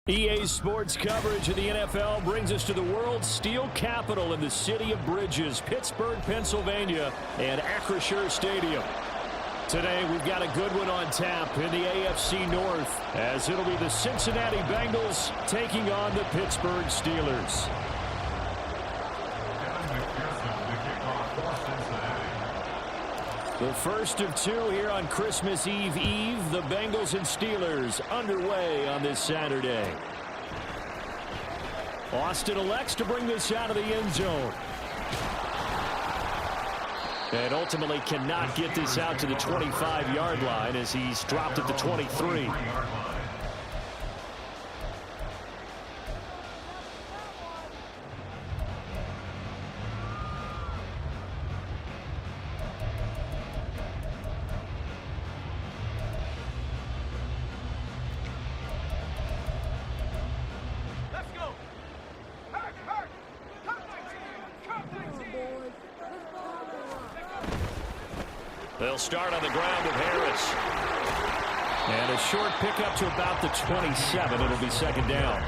EA Sports coverage of the NFL brings us to the world's steel capital in the city of bridges, Pittsburgh, Pennsylvania, and Acrisure Stadium. Today, we've got a good one on tap in the AFC North, as it'll be the Cincinnati Bengals taking on the Pittsburgh Steelers. The first of two here on Christmas Eve, the Bengals and Steelers underway on this Saturday. Austin elects to bring this out of the end zone. And ultimately cannot get this out to the 25-yard line as he's dropped at the 23. They'll start on the ground with Harris. And a short pickup to about the 27. It'll be second down.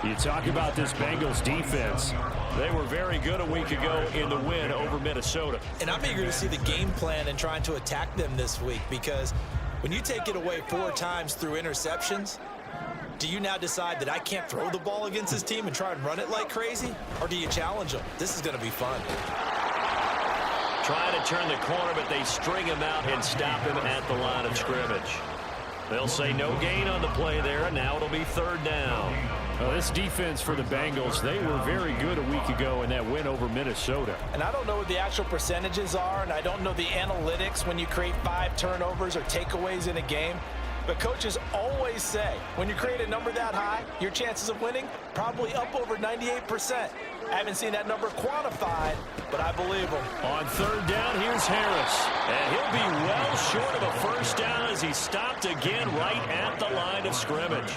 You talk about this Bengals defense. They were very good a week ago in the win over Minnesota. And I'm eager to see the game plan and trying to attack them this week, because when you take it away 4 times through interceptions, do you now decide that I can't throw the ball against this team and try and run it like crazy? Or do you challenge them? This is going to be fun. Trying to turn the corner, but they string him out and stop him at the line of scrimmage. They'll say no gain on the play there, and now it'll be third down. Well, this defense for the Bengals, they were very good a week ago in that win over Minnesota. And I don't know what the actual percentages are, and I don't know the analytics when you create 5 turnovers or takeaways in a game. But coaches always say, when you create a number that high, your chances of winning probably up over 98%. I haven't seen that number quantified, but I believe him. On third down, here's Harris. And he'll be well short of a first down as he stopped again right at the line of scrimmage.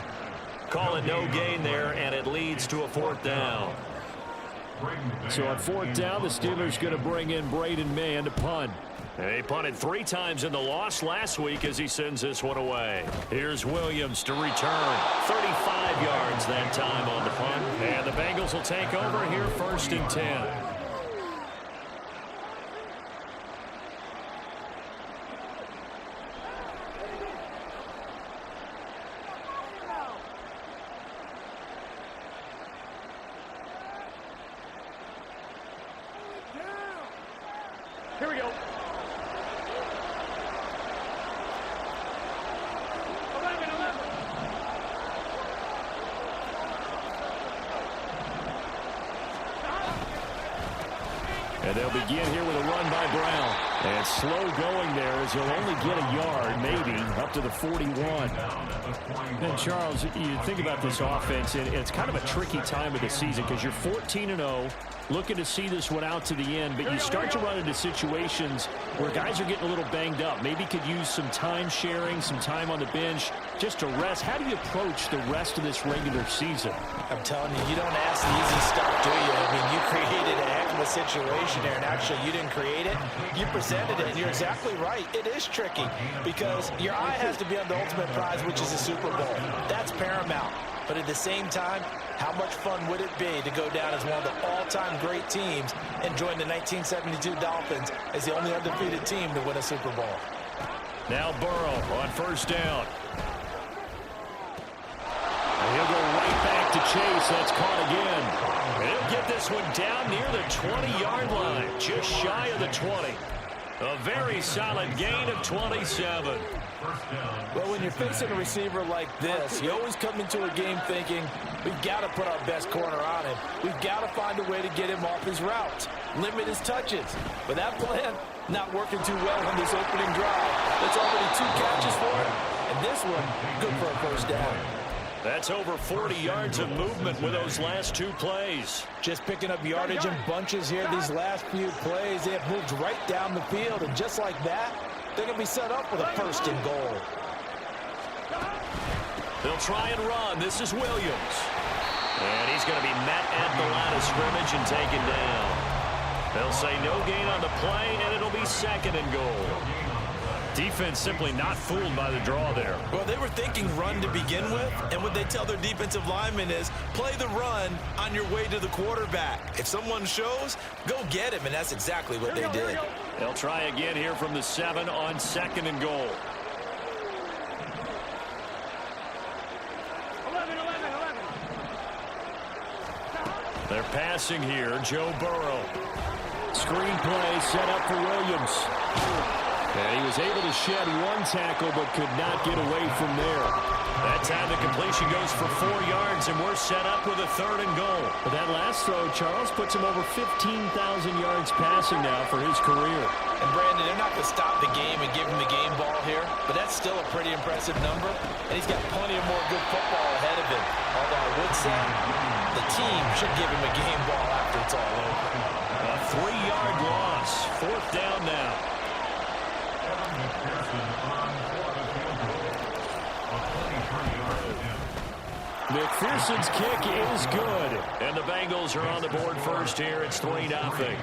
Call it no gain there, and it leads to a fourth down. So on fourth down, the Steelers going to bring in Braden Mann to punt. He punted 3 times in the loss last week as he sends this one away. Here's Williams to return. 35 yards that time on the punt. And the Bengals will take over here first and 10. Here we go. And they'll begin here with a run by Brown. And slow going there as he'll only get a yard, maybe, up to the 41. And, Charles, you think about this offense, and it's kind of a tricky time of the season because you're 14-0, looking to see this one out to the end, but you start to run into situations where guys are getting a little banged up. Maybe could use some time sharing, some time on the bench just to rest. How do you approach the rest of this regular season? I'm telling you, you don't ask the easy stuff, do you? I mean, you created a heck of a situation there, and actually you didn't create it. You presented it, and you're exactly right. It is tricky because your eye has to be on the ultimate prize, which is the Super Bowl. That's paramount. But at the same time, how much fun would it be to go down as one of the all-time great teams and join the 1972 Dolphins as the only undefeated team to win a Super Bowl? Now Burrow on first down. And he'll go right back to Chase. That's caught again. And he'll get this one down near the 20-yard line, just shy of the 20. A very solid gain of 27. Well, when you're facing a receiver like this, you always come into a game thinking, we've got to put our best corner on him. We've got to find a way to get him off his routes, limit his touches. But that plan, not working too well on this opening drive. That's already 2 catches for him. And this one, good for a first down. That's over 40 yards of movement with those last 2 plays. Just picking up yardage in bunches here these last few plays. They have moved right down the field, and just like that, they're going to be set up with a first and goal. They'll try and run. This is Williams. And he's going to be met at the line of scrimmage and taken down. They'll say no gain on the play, and it'll be second and goal. Defense simply not fooled by the draw there. Well, they were thinking run to begin with, and what they tell their defensive linemen is play the run on your way to the quarterback. If someone shows, go get him, and that's exactly what they did. They'll try again here from the 7 on 2nd and goal. 11. They're passing here. Joe Burrow. Screen play set up for Williams. And he was able to shed one tackle but could not get away from there. That time the completion goes for 4 yards, and we're set up with a 3rd and goal. But that last throw, Charles, puts him over 15,000 yards passing now for his career. And, Brandon, they're not going to stop the game and give him the game ball here, but that's still a pretty impressive number, and he's got plenty of more good football ahead of him. Although I would say the team should give him a game ball after it's all over. A 3-yard loss. 4th down now. McPherson's kick is good. And the Bengals are on the board first here. It's 3-0.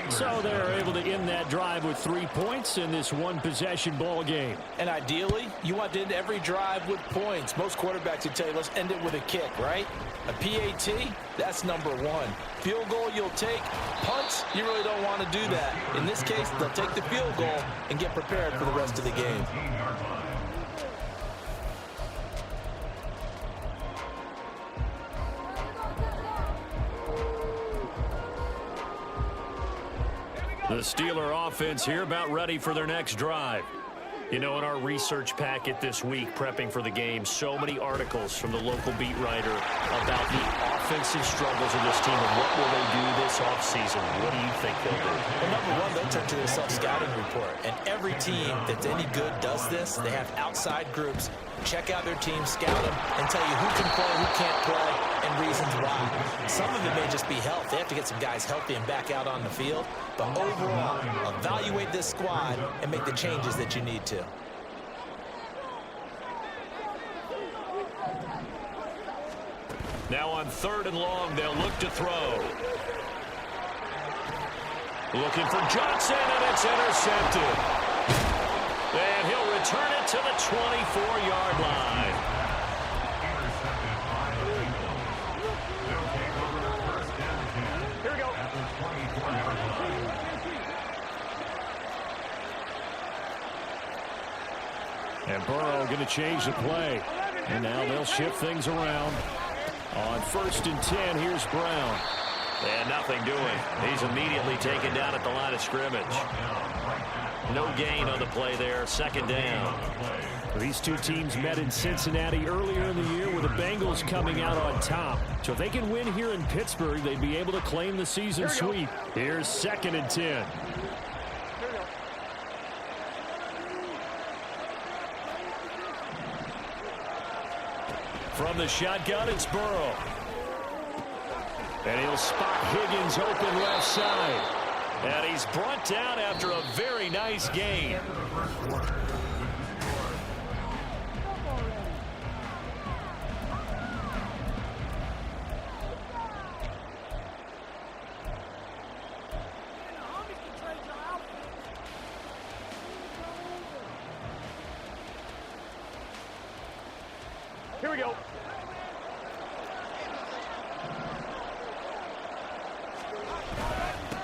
So they're able to end that drive with 3 points in this one-possession ball game. And ideally, you want to end every drive with points. Most quarterbacks would tell you, let's end it with a kick, right? A PAT, that's number 1. Field goal you'll take. Punts, you really don't want to do that. In this case, they'll take the field goal and get prepared for the rest of the game. The Steeler offense here about ready for their next drive. You know, in our research packet this week, prepping for the game, so many articles from the local beat writer about the offensive struggles of this team and what will they do this offseason. What do you think they'll do? Well, number 1, they'll turn to their self-scouting report. And every team that's any good does this. They have outside groups. Check out their team, scout them, and tell you who can play, who can't play, and reasons why. Some of it may just be health. They have to get some guys healthy and back out on the field. But overall, evaluate this squad and make the changes that you need to. Now on 3rd and long, they'll look to throw. Looking for Johnson, and it's intercepted. And he'll return it to the 24-yard line. Here we go. And Burrow going to change the play. And now they'll shift things around. On 1st and 10, here's Brown. And nothing doing. He's immediately taken down at the line of scrimmage. No gain on the play there. 2nd down. These two teams met in Cincinnati earlier in the year with the Bengals coming out on top. So if they can win here in Pittsburgh, they'd be able to claim the season sweep. Here's 2nd and 10. From the shotgun, it's Burrow. And he'll spot Higgins open left side. And he's brought down after a very nice gain. Here we go.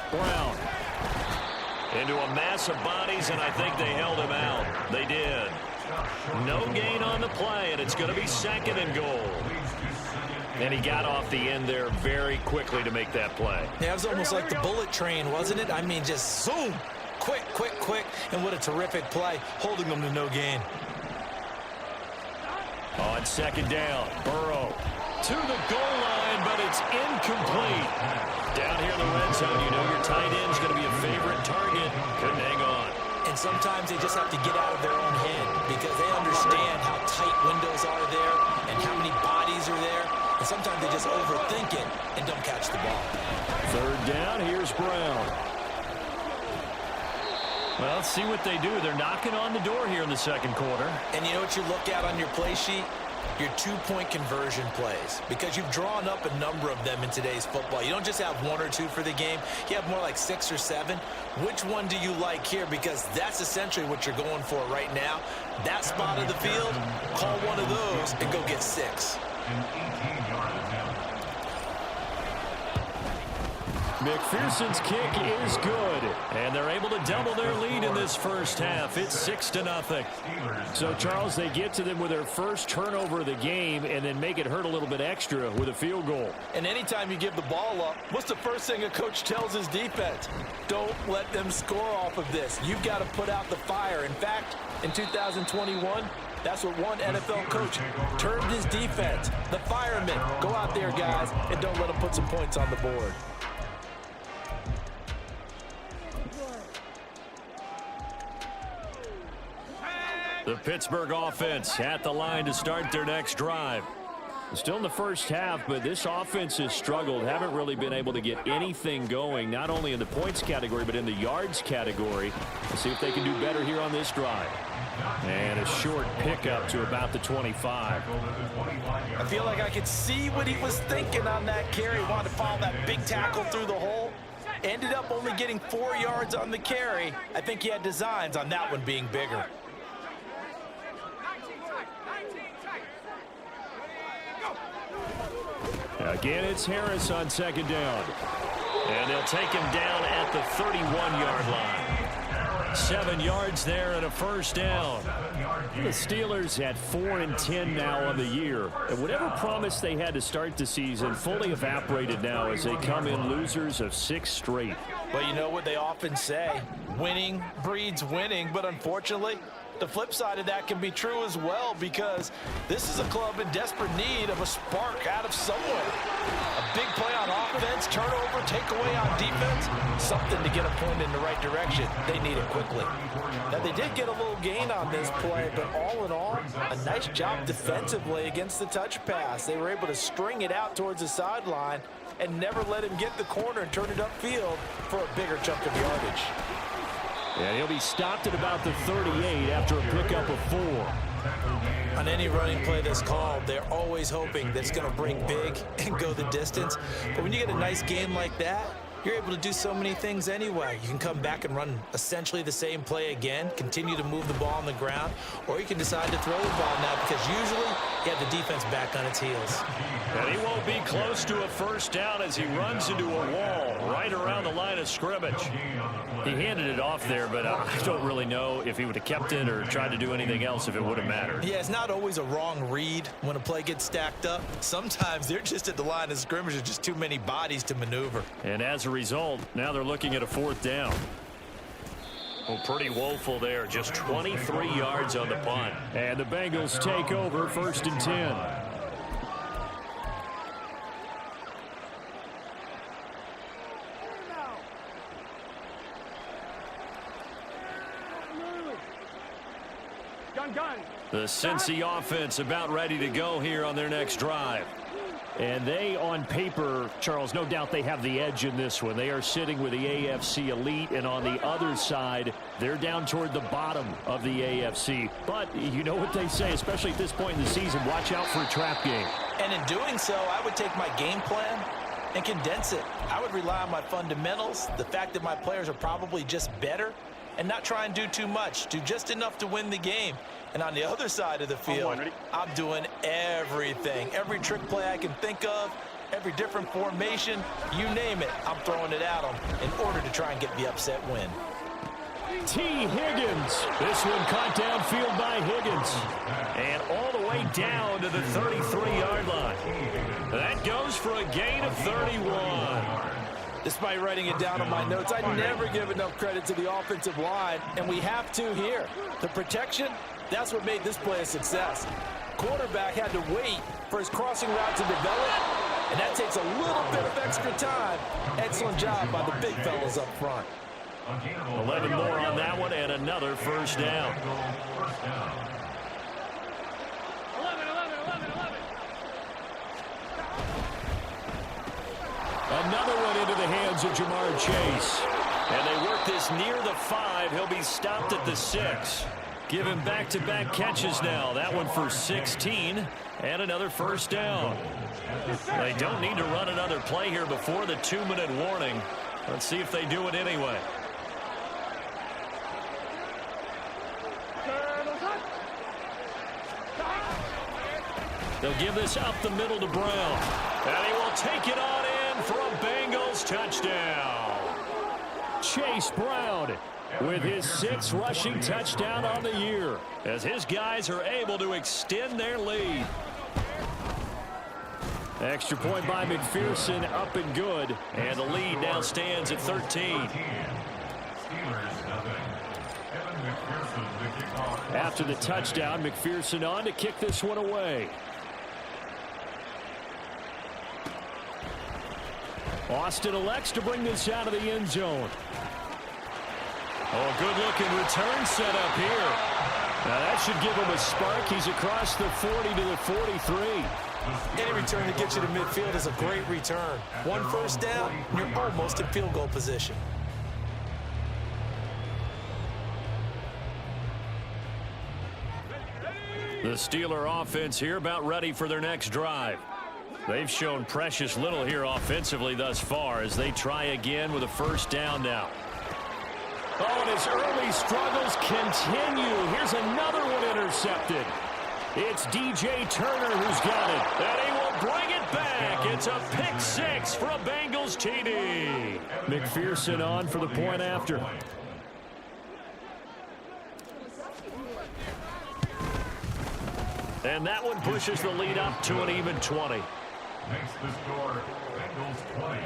Brown into a mass of bodies, and I think they held him out. They did. No gain on the play, and it's going to be 2nd and goal. And he got off the end there very quickly to make that play. Yeah, it was almost like the bullet train, wasn't it? I mean, just zoom. Quick, quick, quick. And what a terrific play, holding them to no gain. On 2nd down, Burrow to the goal line, but it's incomplete. Down here in the red zone, you know your tight end's going to be a favorite target. Couldn't hang on. And sometimes they just have to get out of their own head because they understand how tight windows are there and how many bodies are there. And sometimes they just overthink it and don't catch the ball. 3rd down, here's Brown. Well, let's see what they do. They're knocking on the door here in the 2nd quarter. And you know what you look at on your play sheet? your two-point conversion plays, because you've drawn up a number of them in today's football. You don't just have one or two for the game. You have more like 6 or 7. Which one do you like here? Because that's essentially what you're going for right now. That spot of the field, call one of those and go get 6. McPherson's kick is good, and they're able to double their lead in this first half. It's 6-0. So, Charles, they get to them with their first turnover of the game and then make it hurt a little bit extra with a field goal. And anytime you give the ball up, what's the first thing a coach tells his defense? Don't let them score off of this. You've got to put out the fire. In fact, in 2021, that's what one NFL coach termed his defense, the firemen. Go out there, guys, and don't let them put some points on the board. The Pittsburgh offense at the line to start their next drive. Still in the first half, but this offense has struggled. Haven't really been able to get anything going, not only in the points category, but in the yards category. Let's see if they can do better here on this drive. And a short pickup to about the 25. I feel like I could see what he was thinking on that carry. He wanted to follow that big tackle through the hole. Ended up only getting 4 yards on the carry. I think he had designs on that one being bigger. Again, it's Harris on second down. And they'll take him down at the 31-yard line. 7 yards there and a first down. The Steelers at 4-10 now on the year. And whatever promise they had to start the season fully evaporated now as they come in losers of 6 straight. Well, you know what they often say, winning breeds winning, but unfortunately, the flip side of that can be true as well, because this is a club in desperate need of a spark out of somewhere. A big play on offense, turnover, takeaway on defense, something to get a point in the right direction. They need it quickly. Now, they did get a little gain on this play, but all in all, a nice job defensively against the touch pass. They were able to string it out towards the sideline and never let him get the corner and turn it upfield for a bigger chunk of yardage. And he'll be stopped at about the 38 after a pickup of 4. On any running play that's called, they're always hoping that it's going to bring big and go the distance. But when you get a nice game like that, you're able to do so many things anyway. You can come back and run essentially the same play again, continue to move the ball on the ground, or you can decide to throw the ball now, because usually you have the defense back on its heels. And he won't be close to a first down as he runs into a wall right around the line of scrimmage. He handed it off there, but I don't really know if he would have kept it or tried to do anything else if it would have mattered. Yeah, it's not always a wrong read when a play gets stacked up. Sometimes they're just at the line of scrimmage with just too many bodies to maneuver. And as a result, now they're looking at a 4th down. Well, pretty woeful there. Just 23 yards on the punt. And the Bengals take over 1st and 10. The Cincy offense about ready to go here on their next drive. And they, on paper, Charles, no doubt they have the edge in this one. They are sitting with the AFC elite, and on the other side, they're down toward the bottom of the AFC. But you know what they say, especially at this point in the season, watch out for a trap game. And in doing so, I would take my game plan and condense it. I would rely on my fundamentals, the fact that my players are probably just better, and not try and do too much. Do just enough to win the game. And on the other side of the field, I'm doing everything. Every trick play I can think of, every different formation, you name it, I'm throwing it at them in order to try and get the upset win. T. Higgins. This one caught downfield by Higgins. And all the way down to the 33-yard line. That goes for a gain of 31. Despite writing it down on my notes, I never give enough credit to the offensive line, and we have to here. The protection, that's what made this play a success. Quarterback had to wait for his crossing route to develop, and that takes a little bit of extra time. Excellent job by the big fellas up front. 11 more on that one, and another first down. Another one into the hands of Jamar Chase. And they work this near the 5. He'll be stopped at the 6. Give him back-to-back catches now. That one for 16 and another first down. They don't need to run another play here before the 2-minute warning. Let's see if they do it anyway. They'll give this up the middle to Brown. And he will take it on in for a Bengals touchdown. Chase Brown with his 6th rushing touchdown on the year, as his guys are able to extend their lead. Extra point by McPherson, up and good. And the lead now stands at 13. After the touchdown, McPherson on to kick this one away. Austin elects to bring this out of the end zone. Oh, good-looking return set up here. Now, that should give him a spark. He's across the 40 to the 43. Any return that gets you to midfield is a great return. One first down, you're almost in field goal position. The Steeler offense here about ready for their next drive. They've shown precious little here offensively thus far as they try again with a first down now. Oh, and his early struggles continue. Here's another one intercepted. It's DJ Turner who's got it. And he will bring it back. It's a pick 6 for a Bengals TD. McPherson on for the point after. And that one pushes the lead up to an even 20. Makes the score Bengals 20,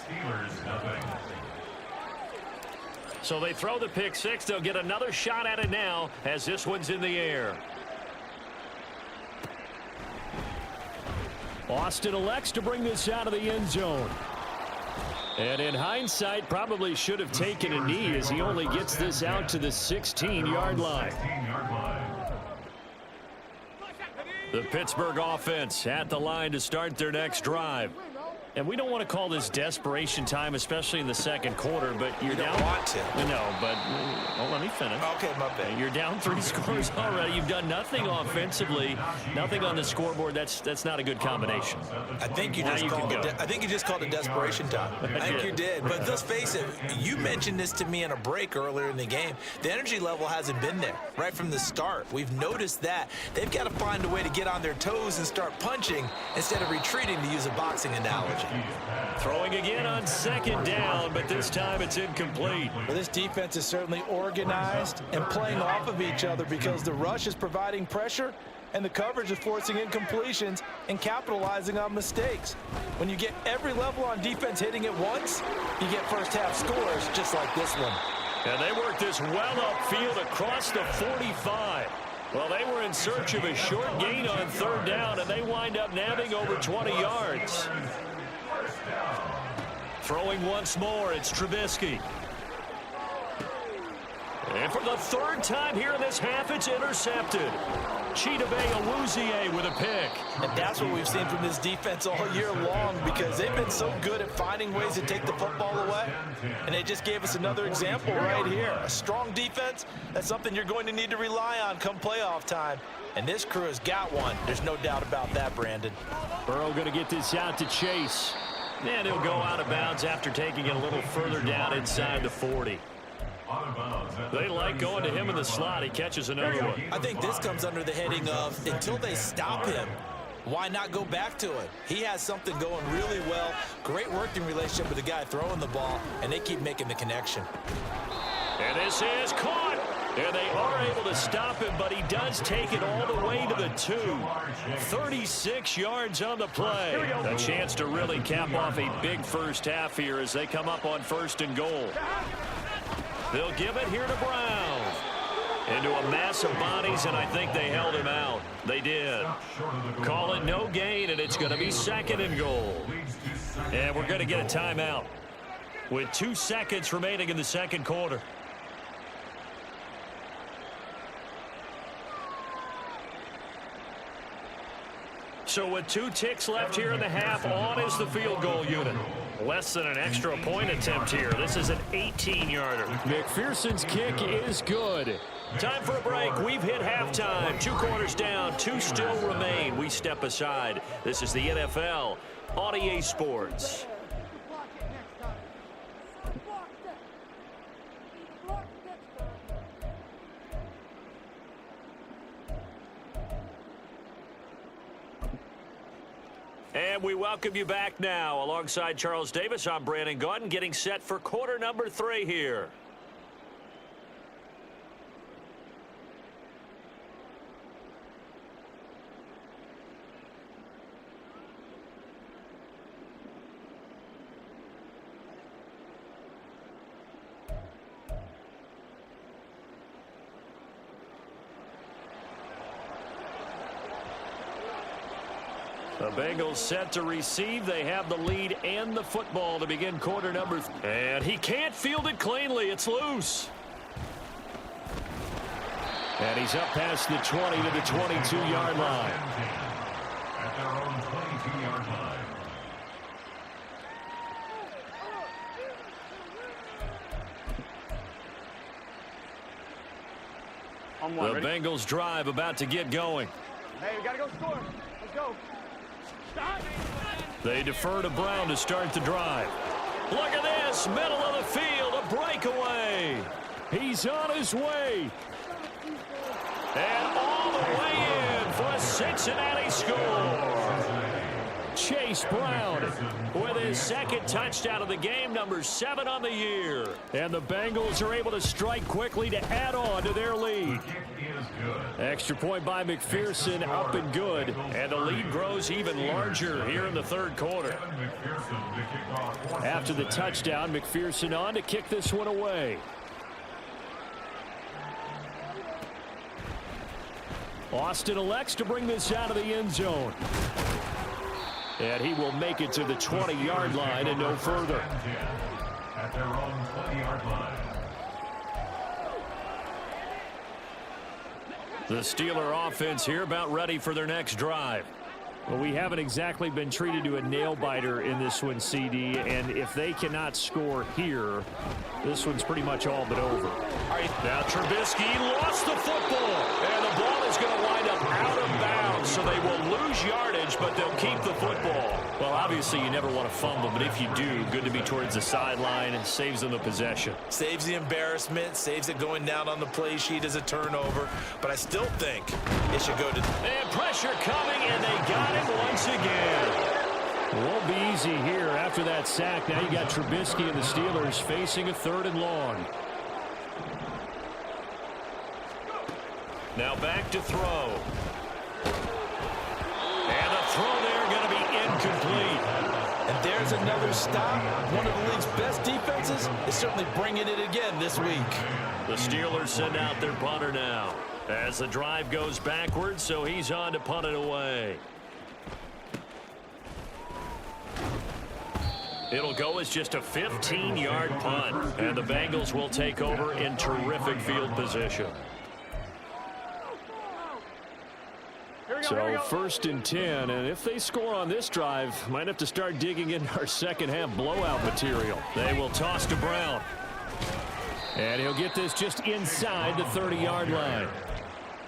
Steelers nothing. So they throw the pick 6. They'll get another shot at it now as this one's in the air. Austin elects to bring this out of the end zone. And in hindsight, probably should have taken a knee as he only gets this out to the 16-yard line. The Pittsburgh offense at the line to start their next drive. And we don't want to call this desperation time, especially in the second quarter, but you're down. You don't want to. No, but well, let me finish. Okay, my bad. You're down 3 scores already. You've done nothing offensively, nothing on the scoreboard. That's not a good combination. I think you just called it desperation time. I think you did. But let's face it, you mentioned this to me in a break earlier in the game. The energy level hasn't been there right from the start. We've noticed that. They've got to find a way to get on their toes and start punching instead of retreating, to use a boxing analogy. Throwing again on second down, but this time it's incomplete. Well, this defense is certainly organized and playing off of each other because the rush is providing pressure and the coverage is forcing incompletions and capitalizing on mistakes. When you get every level on defense hitting at once, you get first half scores just like this one. And they work this well upfield across the 45. Well, they were in search of a short gain on third down, and they wind up nabbing over 20 yards. Throwing once more, it's Trubisky. And for the 3rd time here in this half, it's intercepted. Chidobe Awuzie with a pick. And that's what we've seen from this defense all year long, because they've been so good at finding ways to take the football away. And they just gave us another example right here. A strong defense, that's something you're going to need to rely on come playoff time. And this crew has got one. There's no doubt about that, Brandon. Burrow going to get this out to Chase. And he'll go out of bounds after taking it a little further down inside the 40. They like going to him in the slot. He catches another one. I think this comes under the heading of, until they stop him, why not go back to it? He has something going really well. Great working relationship with the guy throwing the ball, and they keep making the connection. And this is caught. And they are able to stop him, but he does take it all the way to the 2. 36 yards on the play. A chance to really cap off a big first half here as they come up on 1st and goal. They'll give it here to Brown. Into a mass of bodies, and I think they held him out. They did. Call it no gain, and it's going to be 2nd and goal. And we're going to get a timeout with 2 seconds remaining in the second quarter. So with 2 ticks left here in the half, on is the field goal unit. Less than an extra point attempt here. This is an 18-yarder. McPherson's kick is good. Time for a break. We've hit halftime. 2 quarters down. 2 still remain. We step aside. This is the NFL on EA Sports. And we welcome you back now. Alongside Charles Davis, I'm Brandon Gaudin, getting set for quarter number 3 here. The Bengals set to receive. They have the lead and the football to begin quarter number. And he can't field it cleanly. It's loose. And he's up past the 20 to the 22-yard line. At their own 22-yard line. The Bengals drive about to get going. Hey, we got to go score. Let's go. They defer to Brown to start the drive. Look at this, middle of the field, a breakaway. He's on his way. And all the way in for a Cincinnati score. Chase Brown with his second touchdown of the game, number 7 on the year. And the Bengals are able to strike quickly to add on to their lead. Extra point by McPherson, up and good. And the lead grows even larger here in the third quarter. After the touchdown, McPherson on to kick this one away. Austin elects to bring this out of the end zone. And he will make it to the 20-yard line and no further. At their own 20-yard line. The Steeler offense here about ready for their next drive. Well, we haven't exactly been treated to a nail-biter in this one, CD, and if they cannot score here, this one's pretty much all but over. Now Trubisky lost the football, and the ball is going to wind up out of bounds, so they will lose yardage, but they'll keep the football. Well, obviously you never want to fumble, but if you do, good to be towards the sideline and saves them the possession. Saves the embarrassment, saves it going down on the play sheet as a turnover, but I still think it should go to... And pressure coming, and they got it once again. Won't be easy here after that sack. Now you got Trubisky and the Steelers facing a 3rd and long. Now back to throw. And the throw there going to be incomplete. And there's another stop. One of the league's best defenses is certainly bringing it again this week. The Steelers send out their punter now as the drive goes backwards, so he's on to punt it away. It'll go as just a 15-yard punt, and the Bengals will take over in terrific field position. So 1st and 10, and if they score on this drive, might have to start digging in our second half blowout material. They will toss to Brown. And he'll get this just inside the 30-yard line.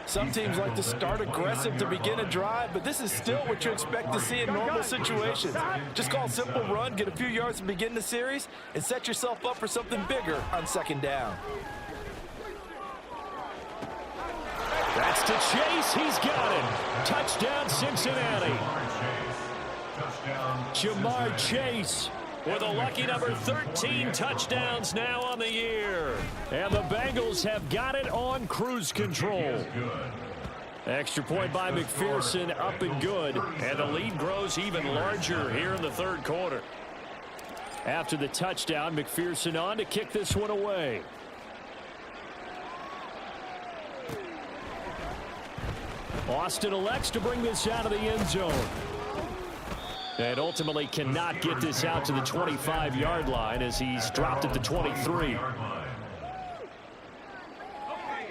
Some teams like to start aggressive to begin a drive, but this is still what you expect to see in normal situations. Just call a simple run, get a few yards to begin the series, and set yourself up for something bigger on 2nd down. That's to Chase. He's got it. Touchdown, Cincinnati. Jamar Chase with a lucky number 13 touchdowns now on the year. And the Bengals have got it on cruise control. Extra point by McPherson, up and good. And the lead grows even larger here in the 3rd quarter. After the touchdown, McPherson on to kick this one away. Austin elects to bring this out of the end zone. And ultimately cannot get this out to the 25-yard line as he's dropped at the 23.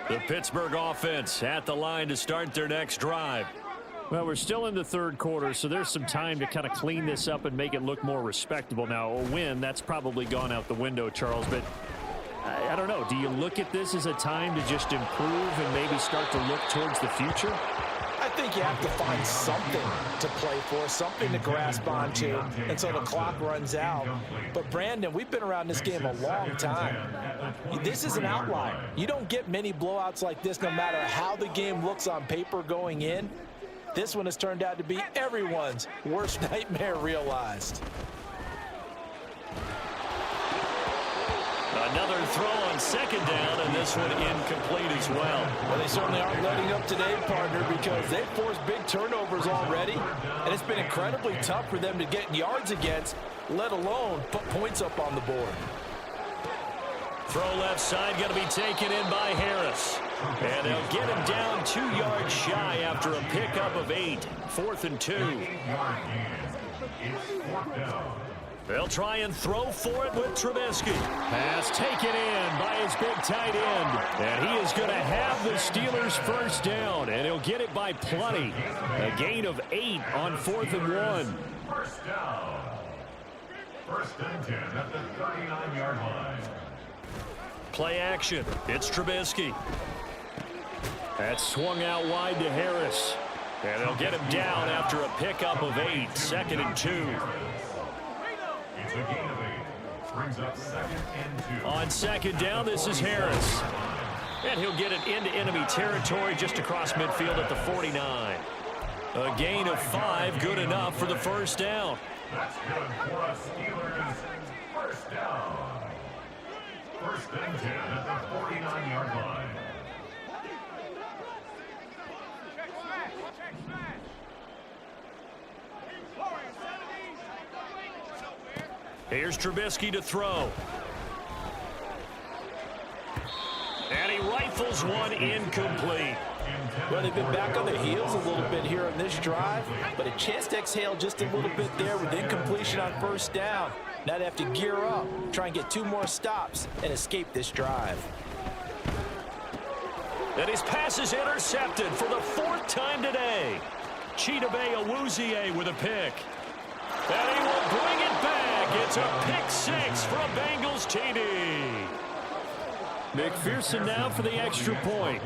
The Pittsburgh offense at the line to start their next drive. Well, we're still in the 3rd quarter, so there's some time to kind of clean this up and make it look more respectable. Now, a win, that's probably gone out the window, Charles, but I don't know. Do you look at this as a time to just improve and maybe start to look towards the future? I think you have to find something to play for, something to grasp onto until the clock runs out. But, Brandon, we've been around this game a long time. This is an outlier. You don't get many blowouts like this no matter how the game looks on paper going in. This one has turned out to be everyone's worst nightmare realized. Another throw on second down, and this one incomplete as well. Well, they certainly aren't letting up today, partner, because they've forced big turnovers already, and it's been incredibly tough for them to get yards against, let alone put points up on the board. Throw left side, going to be taken in by Harris. And they'll get him down 2 yards shy after a pickup of 8. 4th and 2. They'll try and throw for it with Trubisky. Pass taken in by his big tight end. And he is going to have the Steelers first down. And he'll get it by plenty. A gain of 8 on 4th and 1. First down. 1st and 10 at the 39-yard line. Play action. It's Trubisky. That's swung out wide to Harris. And they'll get him down after a pickup of 8. 2nd and 2. It's a gain of 8. Brings up 2nd and 2. On 2nd down, this is Harris. And he'll get it into enemy territory just across midfield at the 49. A gain of 5, good enough for the first down. That's good for us Steelers. First down. 1st and 10 at the 49-yard line. Here's Trubisky to throw. And he rifles one incomplete. Well, they've been back on their heels a little bit here on this drive, but a chance to exhale just a little bit there with incompletion on first down. Now they have to gear up, try and get 2 more stops, and escape this drive. And his pass is intercepted for the 4th time today. Chidobe Awuzie with a pick. And he will bring it back. It's a pick 6 for a Bengals TD. McPherson now for the extra point.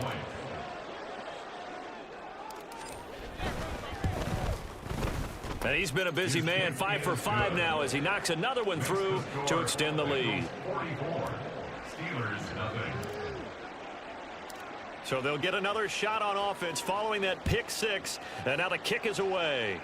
And he's been a busy man, 5 for 5 now as he knocks another one through to extend the lead. 44. Steelers nothing. So they'll get another shot on offense following that pick 6, and now the kick is away.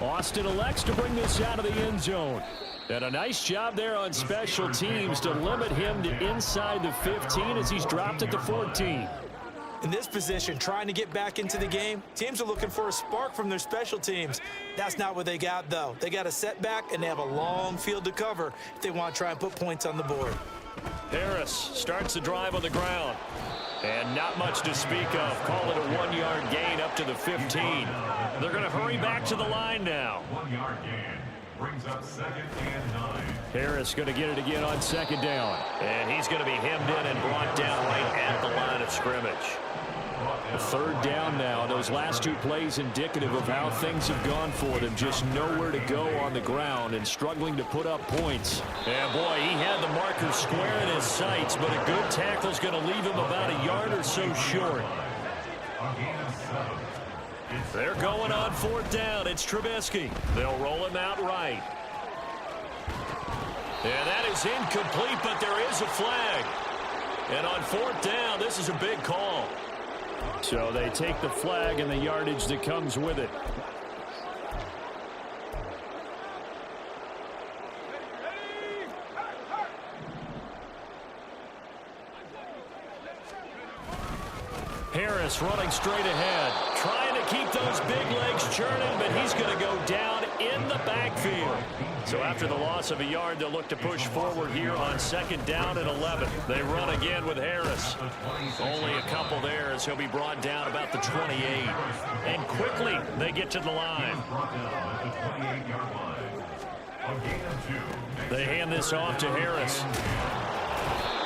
Austin elects to bring this out of the end zone. And a nice job there on special teams to limit him to inside the 15 as he's dropped at the 14. In this position, trying to get back into the game, teams are looking for a spark from their special teams. That's not what they got, though. They got a setback, and they have a long field to cover if they want to try and put points on the board. Harris starts the drive on the ground. And not much to speak of. Call it a 1-yard gain up to the 15. They're going to hurry back to the line now. 1-yard gain. Brings up 2nd and 9. Harris going to get it again on 2nd down. And he's going to be hemmed in and brought down right at the line of scrimmage. A 3rd down now. Those last 2 plays indicative of how things have gone for them. Just nowhere to go on the ground and struggling to put up points. And boy, he had the marker square in his sights, but a good tackle's going to leave him about a yard or so short. They're going on 4th down. It's Trubisky. They'll roll him out right. And that is incomplete, but there is a flag. And on 4th down, this is a big call. So they take the flag and the yardage that comes with it. Harris running straight ahead, trying to keep those big legs churning, but he's going to go down in the backfield. So after the loss of a yard, they'll look to push forward here on 2nd down and 11. They run again with Harris. Only a couple there as he'll be brought down about the 28. And quickly, they get to the line. They hand this off to Harris.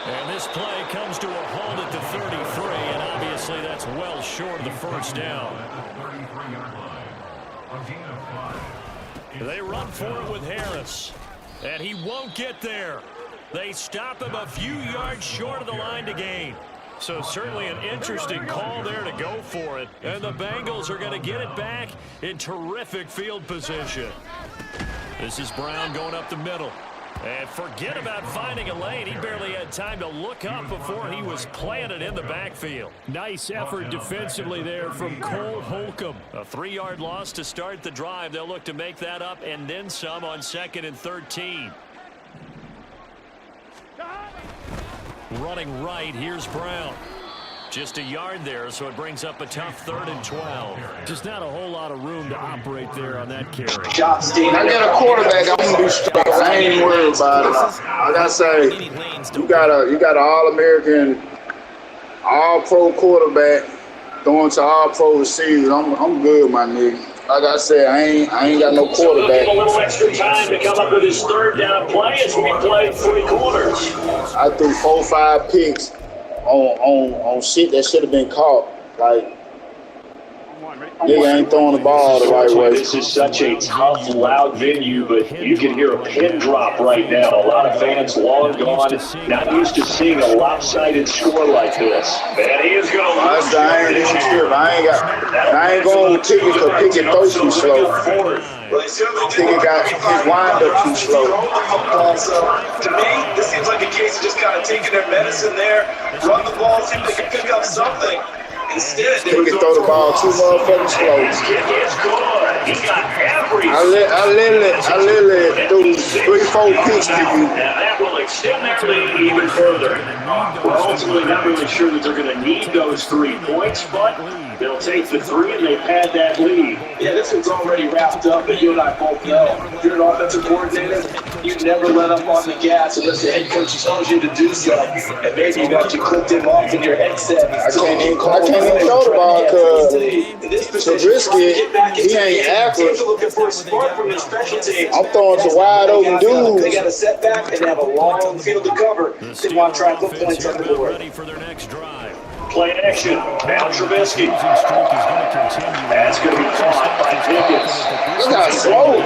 And this play comes to a halt at the 33, and obviously that's well short of the first down. They run for it with Harris. And he won't get there. They stop him a few yards short of the line to gain. So certainly an interesting call there to go for it. And the Bengals are going to get it back in terrific field position. This is Brown going up the middle. And forget about finding a lane. He barely had time to look up before he was planted in the backfield. Nice effort defensively there from Cole Holcomb. A 3-yard loss to start the drive. They'll look to make that up and then some on 2nd and 13. Running right, here's Brown. Just a yard there, so it brings up a tough 3rd and 12. Just not a whole lot of room to operate there on that carry. I got a quarterback, I'm going to be straight. I ain't even worried about it. Like I say, you got an All-American, All-Pro quarterback going to All-Pro receivers. I'm good, my nigga. Like I said, I ain't got no quarterback. Give a little extra time to come up with his 3rd down play as we play 3 quarters. I threw 4-5 picks on shit that should have been caught. Like, nigga ain't throwing the ball the right way. This is such a tough, loud venue, but you can hear a pin drop right now. A lot of fans long gone, not used to seeing a lopsided score like this. And he is going to lose. I ain't even sure. I ain't going with Pickett because Pickett throws too slow. Pickett got his wind up too slow. To me, this seems like a case of just kind of taking their medicine there, run the ball, see if they can pick up something. Instead, they Pickett throw the ball too motherfucking slow. I literally threw 3-4 picks to you. That will extend that lead even further. We're ultimately not really sure that they're going to need those 3 points, but they'll take the 3 and they pad that lead. Yeah, this one's already wrapped up, but you and I both know. If you're an offensive coordinator, you never let up on the gas unless the head coach tells you to do so. And maybe you got you clipped him off in your headset. I can't even throw the ball because Trubisky, he ain't accurate. Looking for a spark from his special teams. I'm throwing to wide open dudes. They got a setback and have a long field to cover. They want to try and put points on the board. Ready for their next drive. Play action. Now Trubisky. That's going to be caught by Pickens. They got slow.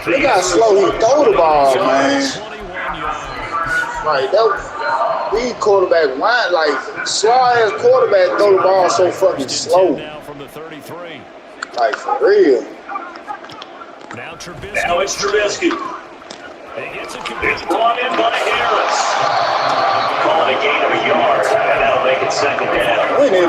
They got slow. He throw the ball, man. Like that. These quarterback whine like slow ass quarterback throw the ball so fucking slow. Like for real. Now it's Trubisky. It's brought in by Harris. Calling a gain of a yard, and that'll make it 2nd down. When it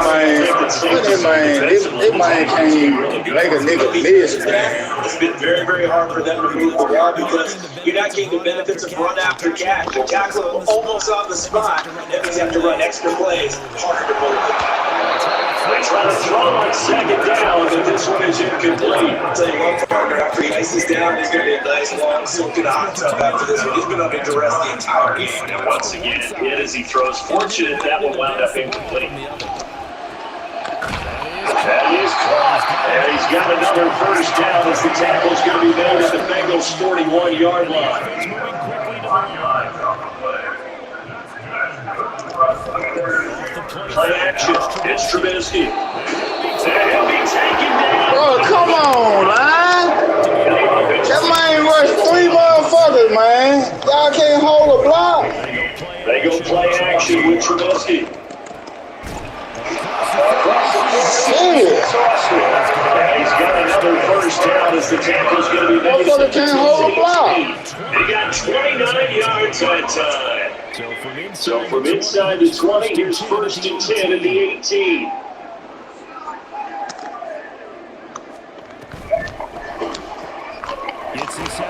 can't even make a nigga miss, man. It's been very, very hard for them to move the ball because you're not getting the benefits of run after catch. The tackle almost on the spot. That means you have to run extra plays. Harder to move. They try to throw on 2nd down, but this one is incomplete. I'll tell you one, partner, after he ices down, there's going to be a nice long soaking hot tub after this one. He's been under duress the entire game. And once again, hit as he throws. Fortunate that one wound up incomplete. That is caught. And he's got another 1st down as the tackle's going to be made at the Bengals' 41-yard line. Play action. It's Trubisky. And he'll be taken down. Bro, come on, man. That man rushed 3 motherfuckers, man. Y'all can't hold a block. They go play action with Trubisky. Shit. And he's got another 1st down as the tackle's going to be made. Motherfucker can't hold a block. They got 29 yards that time. So from inside the 20, here's 1st and 10 at the 18.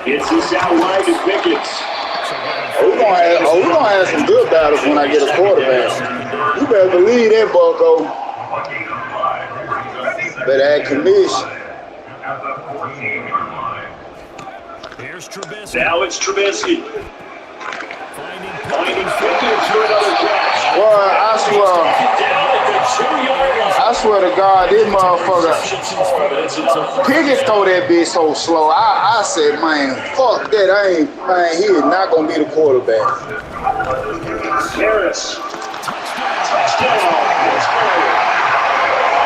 It's this out wide to Pickens. We're gonna have some good battles when I get a quarterback. You better believe that, Bucko. Better add commission. Here's Trubisky. Now it's Trubisky. Finding Pickens for another catch. Boy, I swear to God, this motherfucker, Pickens throw that bitch so slow. I said, man, fuck that. He is not gonna be the quarterback. Harris. Touchdown.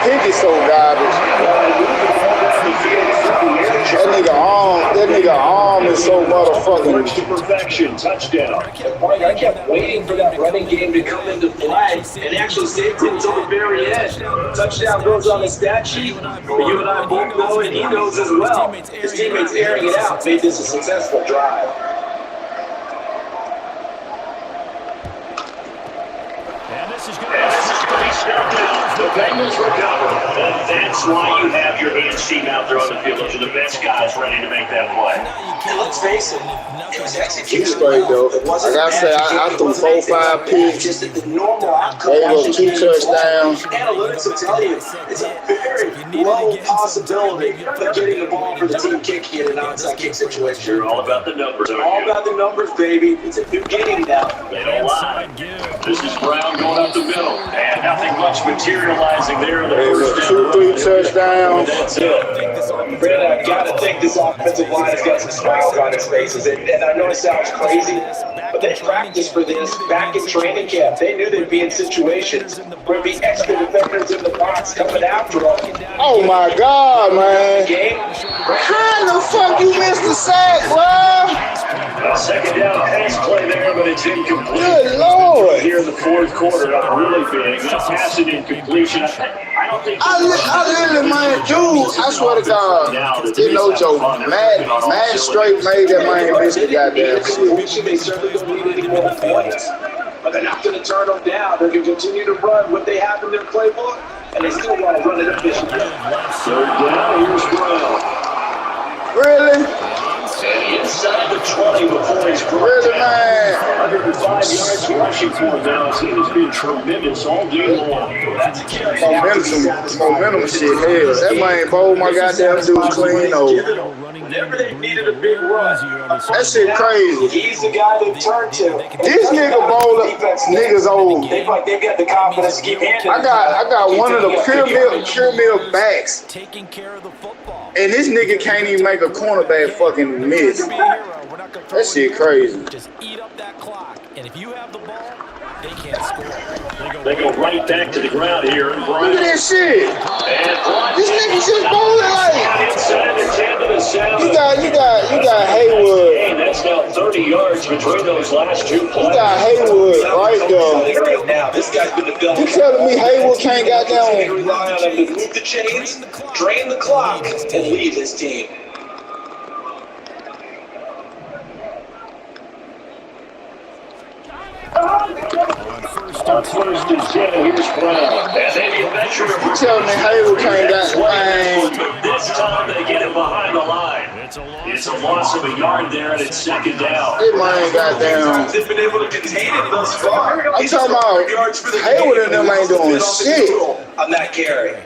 Pickens so garbage. That nigga arm is so motherfucking. To perfection, touchdown. I kept waiting for that running game to come into play and actually saved it until the very end. Touchdown goes on the stat sheet, but you and I both know it. He knows as well. His teammates airing it out made this a successful drive. And this is going to be snapped out. The Bengals recover. And that's why you have your hands team out there on the field. Those are the best guys ready to make that play. And let's face it, it was executed. He's straight though. Like I said, I threw 4-5 picks. Just that the normal outcome. They go 2 touchdowns. Analytics will tell you it's a very low possibility of getting the ball for the team kicking in an onside kick situation. You're all about the numbers, aren't All you? about the numbers, baby. It's a new game now. They don't lie. This is Brown going up the middle. And nothing much materializing there in the first down. 2-3 touchdowns. That's it. Brandon, I've got to think this offensive line has got some smiles on its faces. And I know it sounds crazy, but they practiced for this back in training camp. They knew they'd be in situations where there'd be extra defenders in the box coming after them. Oh my God, man. Game. How the fuck you missed the sack, bro? Second down pass play there, but it's incomplete. Good Lord. Here in the fourth quarter, not really big. Not passing incompletion. I don't think. I literally, man, dude, I swear to God, it's no joke. Mad straight made that man miss the goddamn shit. They certainly don't need any more points, but they're not going to turn them down. They're going to continue to run what they have in their playbook, and they still want to run it efficiently. Third down, here's Brown. Really? Inside the 20 before he's brought Really, down. man? 105 yards rushing for him now. He has been tremendous all day long. That's a carry. Momentum shit, hell. That man bowled my goddamn dude clean over. Whenever they needed a big run, That shit crazy. he's the guy they turn to. This nigga bowler, niggas old. They've got the confidence to keep handling. I got one of the pyramid backs, Taking care of the football. and this nigga can't even make a cornerback fucking miss. That shit crazy. Just eat up that clock, and if you have the ball, they can't score. They go right back to the ground here. And Look at that shit. And This nigga just bowling like. inside the 10 to the 7. You got Haywood. Hey, that's now 30 yards between those last two plays. You got Haywood right there. Right now, this guy's been You telling me Haywood can't They goddamn? rely on him to move the chains, drain the clock, and lead his team. On first and 10, here's Brown. And then you venture to You telling me Haywood can't goddamn? this time they get him behind the line. It's a loss of a yard there, and it's second down. This man goddamn. They've been able to contain it thus far. I'm talking about Haywood and them ain't doing shit. On that carry.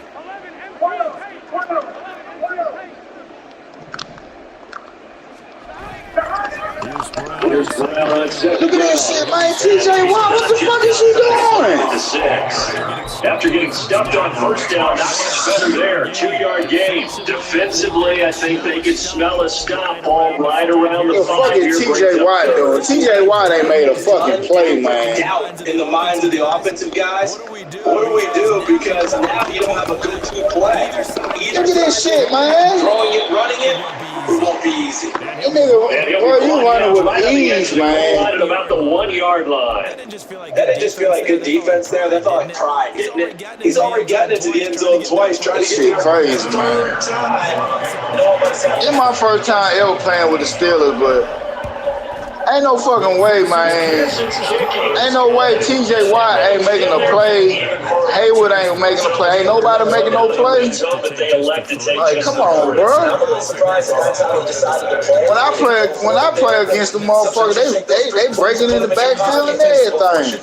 Here's Brown on second Look at that shit, man. TJ Watt, what the fuck is he doing? to 6. After getting stuffed on first down, not much better there. 2-yard gain. Defensively, I think they could smell a stop ball right around the The fuck 5 is here. TJ Watt doing? TJ Watt ain't made a fucking play, man. Doubt in the minds of the offensive guys. What do we do? Because now you don't have a go-to play. Either Look at this shit, man. throwing it, running it, it won't be easy. That nigga, boy, you running with ease, man. At about the 1-yard line. That didn't just feel like good defense there. That felt like pride, didn't it? He's already gotten into the end zone twice, trying That to shit get crazy, man. It's my first time ever playing with the Steelers, but ain't no fucking way, man. Ain't no way TJ Watt ain't making a play. Haywood ain't making a play. Ain't nobody making no play. Like, come on, bro. When I play against the motherfucker, they breaking in the backfield and everything.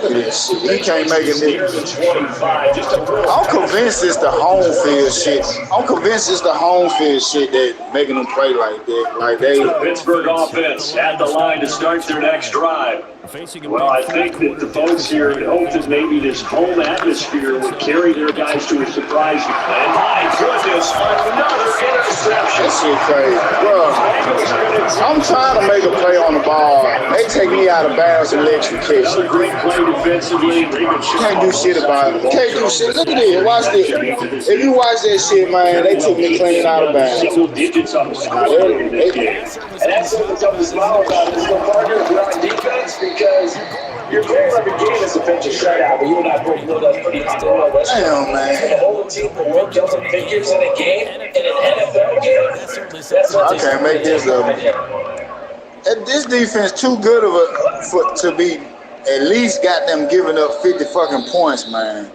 Look at this shit. He can't make it. I'm convinced it's the home field shit. I'm convinced it's the home field shit that making them play like that. Like they. Pittsburgh offense at the line to start their next drive. Well, I think that the folks here had hoped that maybe this home atmosphere would carry their guys to a surprise. And my goodness, another interception. That shit crazy. Bro, I'm trying to make a play on the ball. They take me out of bounds and let you catch Another it. great play defensively. Can't do shit about it. Can't do shit. Look at this. Watch this. If you watch that shit, man, they took me clean out of bounds. Single digits on the score in this game. And that's something to smile about this little partner if you're on defense, because your goal every game is to finish a shutout, but you and I both know that's pretty hard to know. Damn, man. The whole team will work double figures in a game, in an NFL game. That's what I can't make this up. This defense too good of to be at least got them giving up 50 fucking points, man.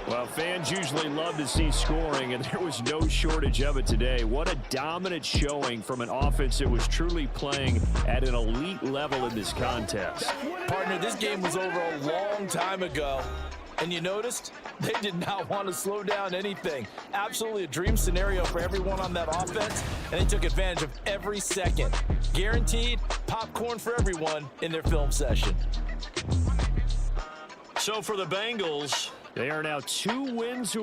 Well, fans usually love to see scoring, and there was no shortage of it today. What a dominant showing from an offense that was truly playing at an elite level in this contest. Partner, this game was over a long time ago. And you noticed they did not want to slow down anything. Absolutely a dream scenario for everyone on that offense, and they took advantage of every second. Guaranteed popcorn for everyone in their film session. So for the Bengals, they are now 2 wins away.